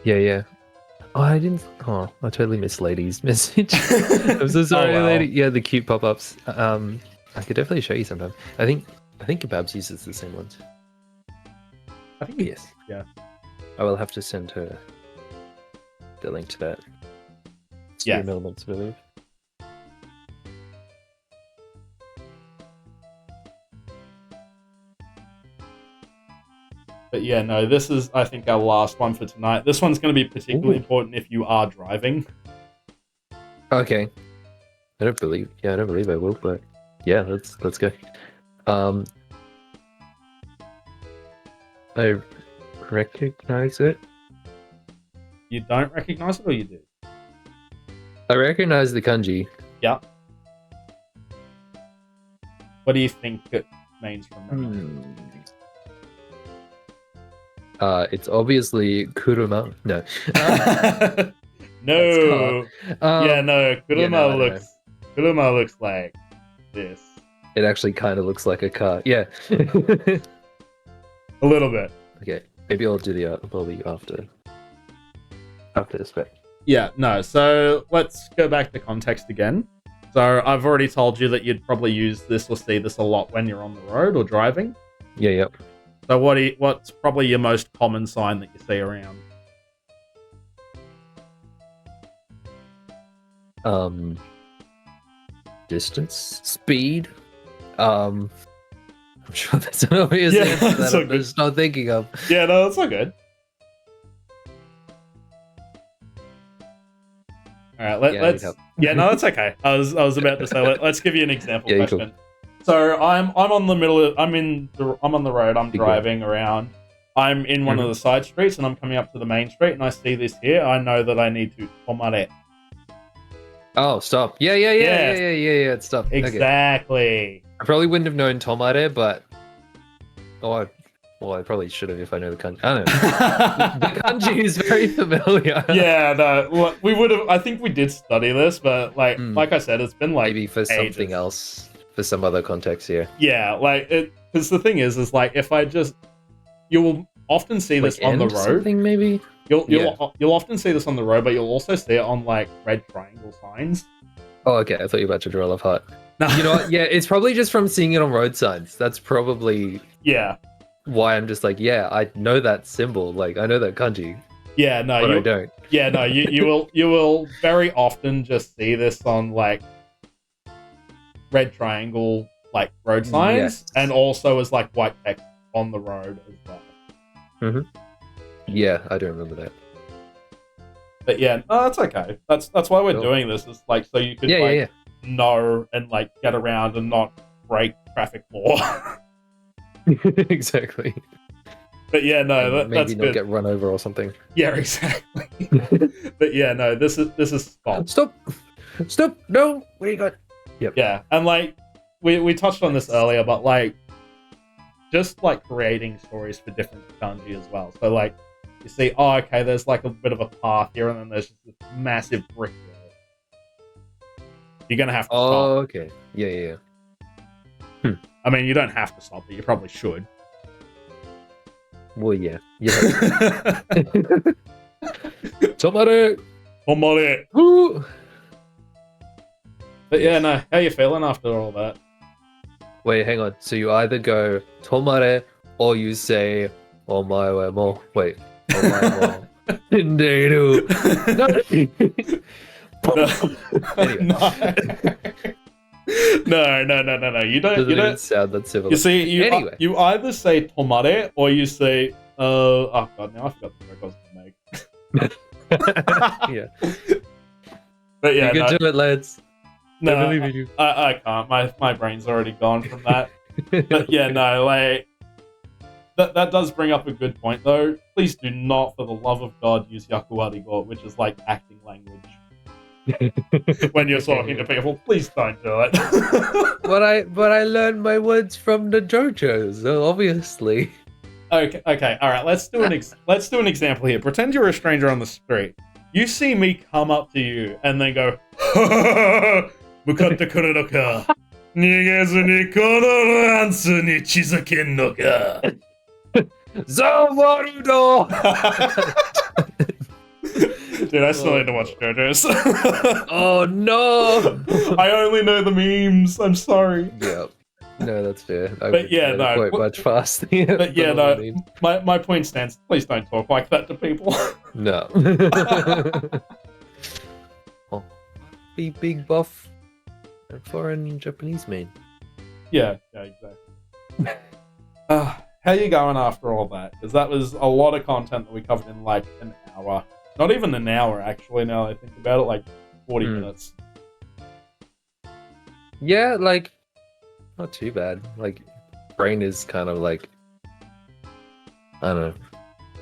Yeah. Oh, I didn't. Oh, I totally missed Lady's message. I'm so sorry, Lady. Yeah, the cute pop-ups. I could definitely show you sometime. I think Kebabs uses the same ones. I think yes. Yeah. I will have to send her the link to that. Stream elements, I believe. But yeah, no, this is, I think, our last one for tonight. This one's going to be particularly important if you are driving. Okay. I don't believe I will, but yeah, let's go. I recognize it. You don't recognize it, or you do? I recognize the kanji. Yeah. What do you think it means from that? It's obviously kuruma. No. No. No. Kuruma looks like this. It actually kind of looks like a car. Yeah. A little bit. Okay. Maybe I'll do the probably after this bit. Yeah. No. So let's go back to context again. So I've already told you that you'd probably use this or see this a lot when you're on the road or driving. Yeah. Yep. So what's probably your most common sign that you see around? distance, speed. I'm sure that's an obvious Yeah, answer that's that I'm okay. just not thinking of. Yeah, no, that's all good. All right, Yeah, I need let's. help. Yeah, no, that's okay. I was about to say let's give you an example Yeah, you question. So I'm on the middle. I'm on the road. I'm Be driving around. I'm in one of the side streets, and I'm coming up to the main street, and I see this here. I know that I need to tomare. Oh, stop. Yeah. It's stop. Okay. Exactly. I probably wouldn't have known tomare, but I probably should have if I know the kanji. I don't know. The kanji is very familiar. Yeah, no, we would have. I think we did study this, but like I said, it's been like maybe for ages. something else, for some other context here. Yeah, like it. Because the thing is like if I just, you will often see this on the road. Something maybe. You'll often see this on the road, but you'll also see it on like red triangle signs. Oh, okay. I thought you were about to draw a love heart. No. You know what? Yeah, it's probably just from seeing it on road signs. That's probably why I'm just like, yeah, I know that symbol. Like, I know that kanji. Yeah, no, but I don't. Yeah, no, you will very often just see this on like red triangle like road signs, and also as like white text on the road as well. Yeah, I do remember that. But yeah, no, that's okay. That's why we're doing this. It's like so you could know and like get around and not break traffic law. Exactly. But yeah, no, maybe that's not good. Get run over or something. Yeah, exactly. But yeah, no, this is stop. No, what do you got? Yep. Yeah, and like we touched on this earlier, but like just like creating stories for different kanji as well. So like you see, oh, okay, there's like a bit of a path here, and then there's just this massive brick wall. You're gonna have to stop. Oh, okay. Yeah. I mean, you don't have to stop, but you probably should. Well, yeah. Tomare! Tomare! But yeah, no, how you feeling after all that? Wait, hang on. So you either go tomare or you say omae wa mo. Wait. Omae mo. Nderu. No. You don't. Doesn't you don't even sound that similar. You see, anyway. You either say tomare or you say, oh god, now I forgot the joke I was gonna make. Yeah. But yeah, you can do it, lads. No, I believe in you. I can't. My brain's already gone from that. But yeah, no, like that does bring up a good point though. Please do not, for the love of God, use yakuwarigo, which is like acting language. When you're talking to people, please don't do it. But I learned my words from the JoJo, so obviously. Okay, all right. Let's do an example here. Pretend you're a stranger on the street. You see me come up to you and then go, "Mukatte kuru no ka? Nigezu ni kono ransu ni chizuken no ka?" Zavarudo! Dude, I still need to watch JoJo's. Oh no! I only know the memes. I'm sorry. Yep. No, that's fair. But yeah, no. Quite much past. But yeah, no. My point stands. Please don't talk like that to people. No. Oh, be big buff foreign Japanese man. Yeah, exactly. How you going after all that? Because that was a lot of content that we covered in like an hour. Not even an hour, actually, now I think about it, like 40 minutes. Yeah, like, not too bad. Like, brain is kind of like, I don't know,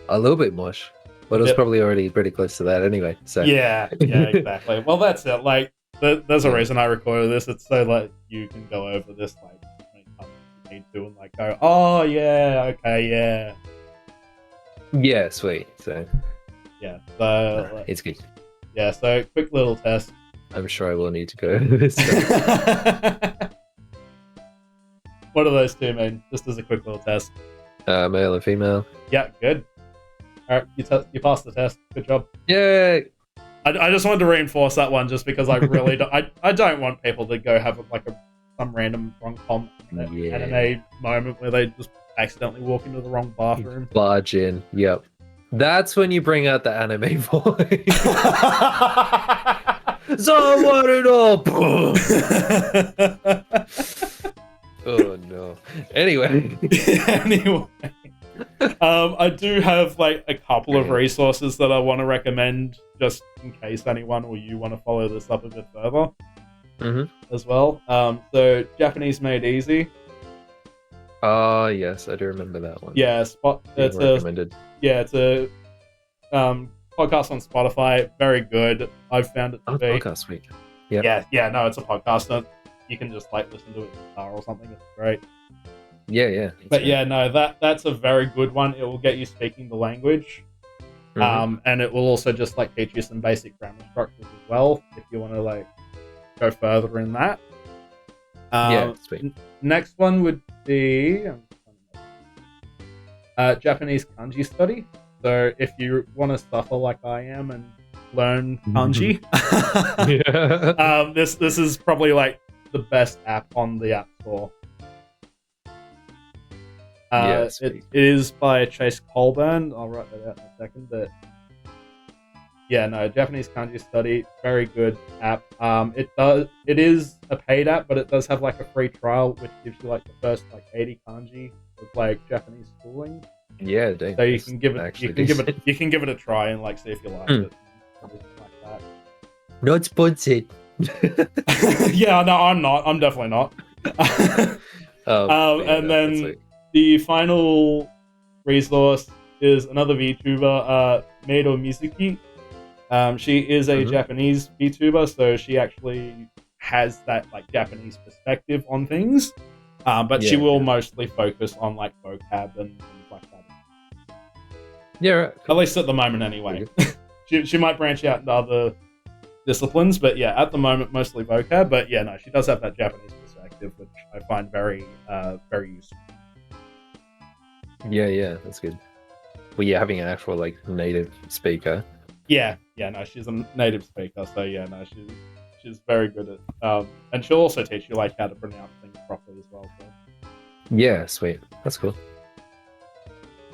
a little bit mush. But it was probably already pretty close to that anyway. So Yeah, exactly. Well, that's it. Like, there's a reason I recorded this. It's so like you can go over this like many times as you need to and like go, oh yeah, okay, yeah. Yeah, sweet. So yeah, so it's good. Yeah, so quick little test. I'm sure I will need to go over this. What do those two mean? Just as a quick little test. Male and female. Yeah, good. All right, you passed the test. Good job. Yay! I just wanted to reinforce that one just because I really don't, I don't want people to go have some random rom-com anime moment where they just accidentally walk into the wrong bathroom. Barge in. Yep. That's when you bring out the anime voice. Oh no. Anyway. Anyway, I do have like a couple of resources that I want to recommend, just in case anyone or you want to follow this up a bit further, as well. So Japanese Made Easy. Yes, I do remember that one. Yeah, it's recommended. It's a podcast on Spotify. Very good. I've found it to be. Podcast week. Yeah. Yeah. No, it's a podcast. You can just like listen to it in the car or something. It's great. Yeah. But yeah, no, that's a very good one. It will get you speaking the language, and it will also just like teach you some basic grammar structures as well if you want to like go further in that. Yeah, sweet. Next one would be Japanese kanji study. So if you want to suffer like I am and learn kanji, this is probably like the best app on the App Store. It is by Chase Colburn. I'll write that out in a second. But yeah, no, Japanese kanji study, very good app. It is a paid app, but it does have like a free trial, which gives you like the first like 80 kanji with like Japanese schooling. Yeah, dang, so you can give it a try and like see if you like it. Everything like that. Not sponsored. Yeah, no, I'm not. I'm definitely not. And then the final resource is another VTuber, Meido Mizuki. She is a Japanese VTuber, so she actually has that like Japanese perspective on things. But she will mostly focus on like vocab and things like that. Yeah, right. At least at the moment, anyway. she might branch out into other disciplines, but yeah, at the moment mostly vocab. But yeah, no, she does have that Japanese perspective, which I find very useful. Yeah, that's good. Well, yeah, having an actual like native speaker. Yeah, no, she's a native speaker, so yeah, no, she's very good at, and she'll also teach you like how to pronounce things properly as well. So. Yeah, sweet, that's cool.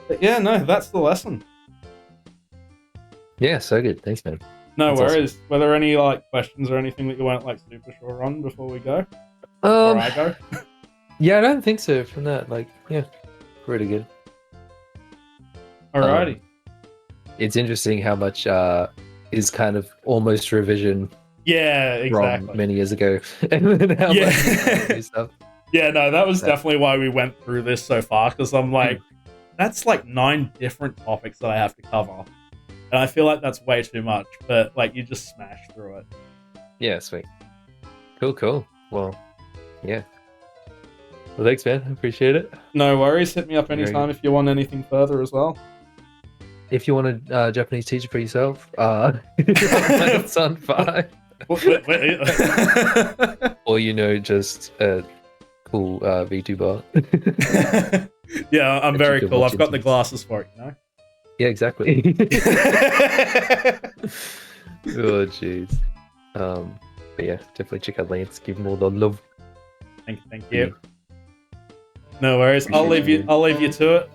But yeah, no, that's the lesson. Yeah, so good. Thanks, man. No worries. Awesome. Were there any like questions or anything that you weren't like super sure on before we go? Before I go? Yeah, I don't think so. From that, like, yeah, pretty good. Alrighty. It's interesting how much is kind of almost revision. Yeah, exactly. From many years ago, and then how much new stuff. Yeah, no, that was definitely why we went through this so far, because I'm like, that's like 9 different topics that I have to cover. And I feel like that's way too much, but like you just smash through it. Yeah, sweet. Cool. Well, yeah. Well, thanks, man. I appreciate it. No worries. Hit me up anytime if you want anything further as well. If you want a Japanese teacher for yourself, it's on 5. Or just a cool VTuber. Yeah, I'm very cool. I've got the glasses for it, you know? Yeah, exactly. Oh, jeez. But yeah, definitely check out Lance. Give him all the love. Thank you. No worries. I'll leave you to it.